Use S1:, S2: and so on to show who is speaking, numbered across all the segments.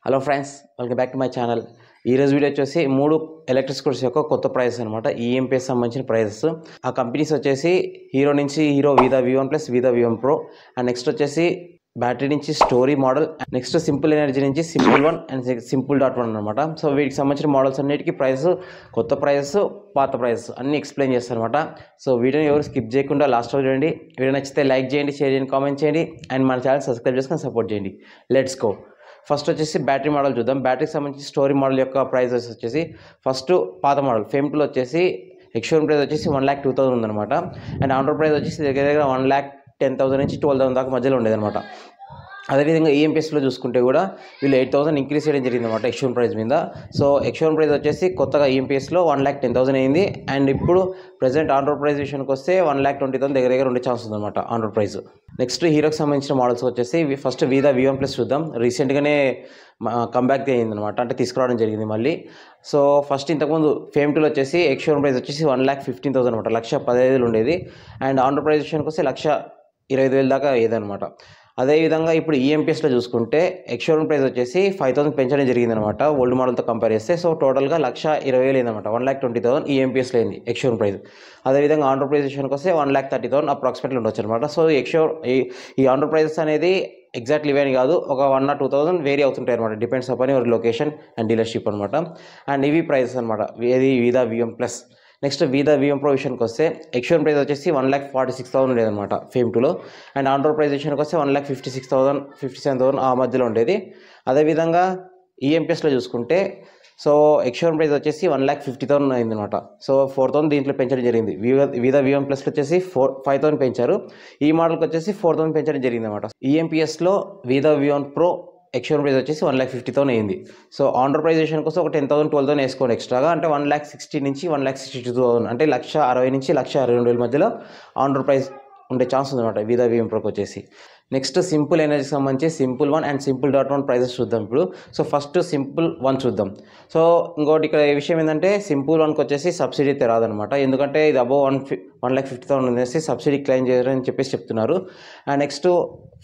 S1: Hello friends, welcome back to my channel. ఈరోజు video వచ్చేసి 3 electric scooters యొక్క కొత్త ప్రైజెస్ అనమాట. ఈఎంపీఎస్ సంబంధించిన ప్రైజెస్. ఆ కంపెనీస్ వచ్చేసి హీరో నుంచి Vida V1 plus Vida V1 Pro, and next వచ్చేసి బ్యాటరీ నుంచి story model, next simple energy నుంచి సింపుల్ 1 అండ్ సింపుల్.1 అనమాట. సో వీటికి సంబంధించిన మోడల్స్ అన్నిటికీ ప్రైస్, కొత్త ప్రైజెస్, పాత ప్రైజెస్ అన్నీ ఎక్స్ప్లెయిన్ చేస్తాను అనమాట. సో వీడియోని ఎవరు స్కిప్ చేయకుండా లాస్ట్ రోజు చూడండి. వీడియో నచ్చితే లైక్ చేయండి, షేర్ చేయండి, కామెంట్ చేయండి, అండ్ మన ఛానల్ సబ్స్క్రైబ్ చేసుకొని సపోర్ట్ చేయండి. Let's go. ఫస్ట్ వచ్చేసి బ్యాటరీ మోడల్ చూద్దాం. బ్యాటరీకి సంబంధించి స్టోరీ మోడల్ యొక్క ప్రైజెస్ వచ్చేసి ఫస్ట్ పాత మోడల్ ఫేమ్ 2 వచ్చేసి ఎక్స్షోరూమ్ ప్రైస్ వచ్చేసి 1,02,000 ఉందన్నమాట. అండ్ ఆన్ రోడ్ ప్రైస్ వచ్చేసి దగ్గర 1,10,000 నుంచి 12,000 దాకా మధ్యలో ఉండేదన్నమాట. అదేవిధంగా ఈఎంపీఎస్లో చూసుకుంటే కూడా వీళ్ళు 8,000 ఇంక్రీజ్ చేయడం జరిగింది అనమాట ఎక్స్షోరూమ్ ప్రైస్ మీద. సో ఎక్స్షోరూమ్ ప్రైస్ వచ్చేసి కొత్తగా ఈఎంపీఎస్లో 1,10,000 అయింది. అండ్ ఇప్పుడు ప్రజెంట్ ఆన్ రోడ్ ప్రైస్ విషయానికి వస్తే 1,20,000 దగ్గర ఉండే ఛాన్స్ ఉందన్నమాట ఆన్ రోడ్ ప్రైస్. నెక్స్ట్ హీరోకి సంబంధించిన మోడల్స్ వచ్చేసి ఫస్ట్ వీదా V1 ప్లస్ చూద్దాం. రీసెంట్గానే కంబ్యాక్ అయిందనమాట, అంటే తీసుకురావడం జరిగింది మళ్ళీ. సో ఫస్ట్ ఇంతకుముందు ఫేమ్ 2 వచ్చేసి ఎక్స్షోరూమ్ ప్రైస్ వచ్చేసి 1,15,000 అనమాట, 1,15,000 ఉండేది. అండ్ ఆన్ రోడ్ ప్రైస్ విషయానికి వస్తే 1,20,000 దాకా అయ్యేదనమాట. అదేవిధంగా ఇప్పుడు ఈఎంపీఎస్లో చూసుకుంటే ఎక్స్షోరూమ్ ప్రైస్ వచ్చేసి 5,000 పెంచడం జరిగిందనమాట ఓల్డ్ మోడల్తో కంపేర్ చేస్తే. సో టోటల్గా 1,20,000 అయిందనమాట, 1,20,000 ఈఎంపీఎస్లో అయింది ఎక్స్షోరూమ్ ప్రైస్. అదేవిధంగా ఆన్ రోడ్ ప్రైస్ విషయానికి వస్తే 1,30,000 అప్రాక్సిమేట్లీ ఉండొచ్చు అనమాట. సో ఈ ఆన్ రోడ్ ప్రైసెస్ అనేది ఎగ్జాక్ట్లీ ఇవే అని కాదు, ఒక 1,000 or 2,000 వేరీ అవుతుంటాయి అనమాట, depends upon your location and dealership అనమాట. అండ్ ఇవి ప్రైసెస్ అనమాట ఏది Vida V1 plus. Next Vida V1 Pro విషయానికి వస్తే ఎక్స్షోరూమ్ ప్రైస్ వచ్చేసి 1,46,000 ఉండేదన్నమాట ఫేమ్ 2లో. అండ్ ఆన్ రోడ్ ప్రైస్ విషయానికి వస్తే 1,56,000, 57,000 ఆ మధ్యలో ఉండేది. అదేవిధంగా ఈఎంపీఎస్లో చూసుకుంటే సో ఎక్స్షోరూమ్ ప్రైస్ వచ్చేసి 1,50,000 అయిందనమాట. సో 4,000 దీంట్లో పెంచడం జరిగింది. వీదా V1 ప్లస్లో వచ్చేసి 5,000 పెంచారు. ఈ మోడల్కి వచ్చేసి 4,000 పెంచడం జరిగింది అనమాట. ఈఎంపీఎస్లో వీదా V1 Pro ఎక్స్షోరూమ్ ప్రైస్ వచ్చేసి 1,50,000 అయింది. సో ఆన్ రోడ్ ప్రైస్ విషయానికి వస్తే ఒక 10,000, 12,000 వేసుకోండి ఎక్స్ట్రాగా, అంటే 1,60,000 నుంచి 1,62,000, అంటే 1,60,000 నుంచి 1,62,000 మధ్యలో ఆన్ రోడ్ ప్రైస్ ఉండే ఛాన్స్ ఉందన్నమాట వీదా V1 Proకి వచ్చేసి. నెక్స్ట్ సింపుల్ ఎనర్జీకి సంబంధించి సింపుల్ 1 అండ్ సింపుల్.1 ప్రైజెస్ చూద్దాం ఇప్పుడు. సో ఫస్ట్ సింపుల్ 1 చూద్దాం. సో ఇంకోటి ఇక్కడ ఈ విషయం ఏంటంటే సింపుల్ 1కి వచ్చేసి సబ్సిడీ అయితే రాదనమాట, ఎందుకంటే ఇది అబోవ్ 1,50,000 ఉండేసి సబ్సిడీ క్లెయిమ్ చేయాలని చెప్పేసి చెప్తున్నారు. అండ్ నెక్స్ట్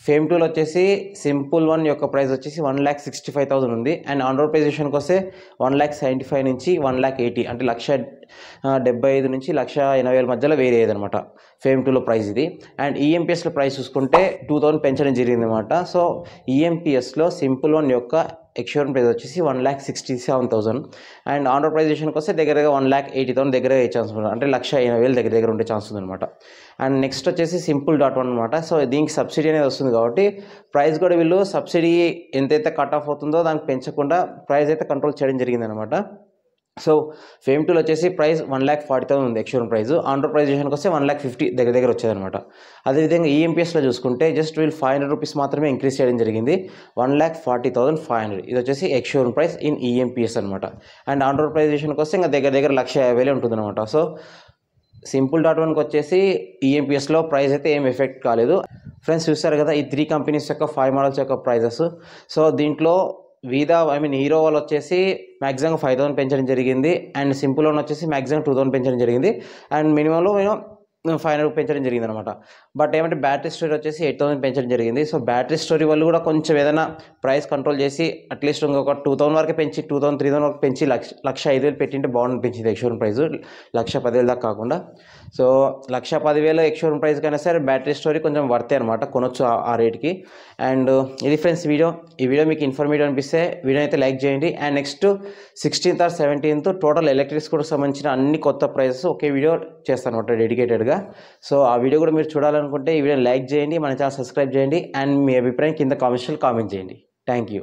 S1: ఫేమ్ 2లో వచ్చేసి సింపుల్ 1 యొక్క ప్రైస్ వచ్చేసి 1,65,000 ఉంది. అండ్ ఆన్ రోడ్ ప్రైస్ విషయానికి వస్తే 1,75,000 నుంచి 1,80,000, అంటే 1,75,000 నుంచి 1,80,000 మధ్యలో వేరే అయ్యేదనమాట ఫేమ్ 2లో ప్రైస్ ఇది. అండ్ ఈఎంపీఎస్లో ప్రైస్ చూసుకుంటే 2,000 పెంచడం జరిగింది అనమాట. సో ఈఎంపీఎస్లో సింపుల్ 1 యొక్క ఎక్స్షోరూమ్ ప్రైస్ వచ్చేసి 1,67,000. అండ్ ఆన్ రోడ్ ప్రైస్ విషయానికి వస్తే దగ్గరగా 1,80,000 దగ్గర అయ్యే ఛాన్స్ ఉంది, అంటే 1,80,000 దగ్గర ఉండే ఛాన్స్ ఉందన్నమాట. అండ్ నెక్స్ట్ వచ్చేసి సింపుల్.1 అనమాట. సో దీనికి సబ్సిడీ అనేది వస్తుంది కాబట్టి ప్రైస్ కూడా వీళ్ళు సబ్సిడీ ఎంతైతే కట్ ఆఫ్ అవుతుందో దానికి పెంచకుండా ప్రైస్ అయితే కంట్రోల్ చేయడం జరిగిందనమాట. సో ఫేమ్ 2లో వచ్చేసి ప్రైస్ 1,40,000 ఉంది ex-showroom price. On road price విషయానికి వస్తే 1,50,000 దగ్గర వచ్చేదనమాట. అదేవిధంగా ఈఎంపీఎస్లో చూసుకుంటే జస్ట్ వీళ్ళు 500 రూపీస్ మాత్రమే ఇంక్రీజ్ చేయడం జరిగింది, 1,40,500. ఇది వచ్చేసి ఎక్స్షోరూమ్ ప్రైస్ ఇన్ ఈఎంపీఎస్ అనమాట. అండ్ ఆన్ రోడ్ ప్రైస్ విషయానికి వస్తే ఇంకా దగ్గర 1,50,000 ఉంటుందన్నమాట. సో సింపుల్.1కి వచ్చేసి ఈఎంపీఎస్లో ప్రైస్ అయితే ఏం ఎఫెక్ట్ కాలేదు. ఫ్రెండ్స్ చూస్తారు కదా ఈ 3 కంపెనీస్ యొక్క 5 మోడల్స్ యొక్క ప్రైజెస్. సో దీంట్లో హీరో వాళ్ళు వచ్చేసి మ్యాక్సిమం 5,000 పెంచడం జరిగింది. అండ్ సింపుల్ 1 వచ్చేసి మ్యాక్సిమం 2,000 పెంచడం జరిగింది. అండ్ మినిమంలో 500 పెంచడం జరిగింది అనమాట. బట్ ఏమంటే బ్యాటరీ స్టోరీ వచ్చేసి 8,000 పెంచడం జరిగింది. సో బ్యాటరీ స్టోరీ వాళ్ళు కూడా కొంచెం ఏదైనా ప్రైస్ కంట్రోల్ చేసి అట్లీస్ట్ ఇంకొక 2,000 వరకు పెంచి 2,000, 3,000 వరకు పెంచి 1,05,000 పెట్టింటే బాగుంది పెంచింది ఎక్స్షోరూమ్ ప్రైస్, 1,10,000 దాకా కాకుండా. సో 1,10,000 ఎక్స్షోరూమ్ ప్రైస్ కైనా సరే బ్యాటరీ స్టోరీ కొంచెం వర్తే అనమాట, కొనొచ్చు ఆ రేట్కి. అండ్ ఇది ఫ్రెండ్స్ ఈ వీడియో మీకు ఇన్ఫర్మేటివ్ అనిపిస్తే వీడియో అయితే లైక్ చేయండి. And next 16th or 17th total electric స్కూటర్కి సంబంధించిన అన్ని కొత్త ప్రైసెస్ ఒకే వీడియో చేస్తాను అనమాట డెడికేటెడ్గా. సో ఆ వీడియో కూడా మీరు చూడాలనుకుంటే ఈ వీడియో లైక్ చేయండి, మన ఛానల్ సబ్స్క్రైబ్ చేయండి, అండ్ మీ అభిప్రాయం కింద కామెంట్ చేయండి. Thank you.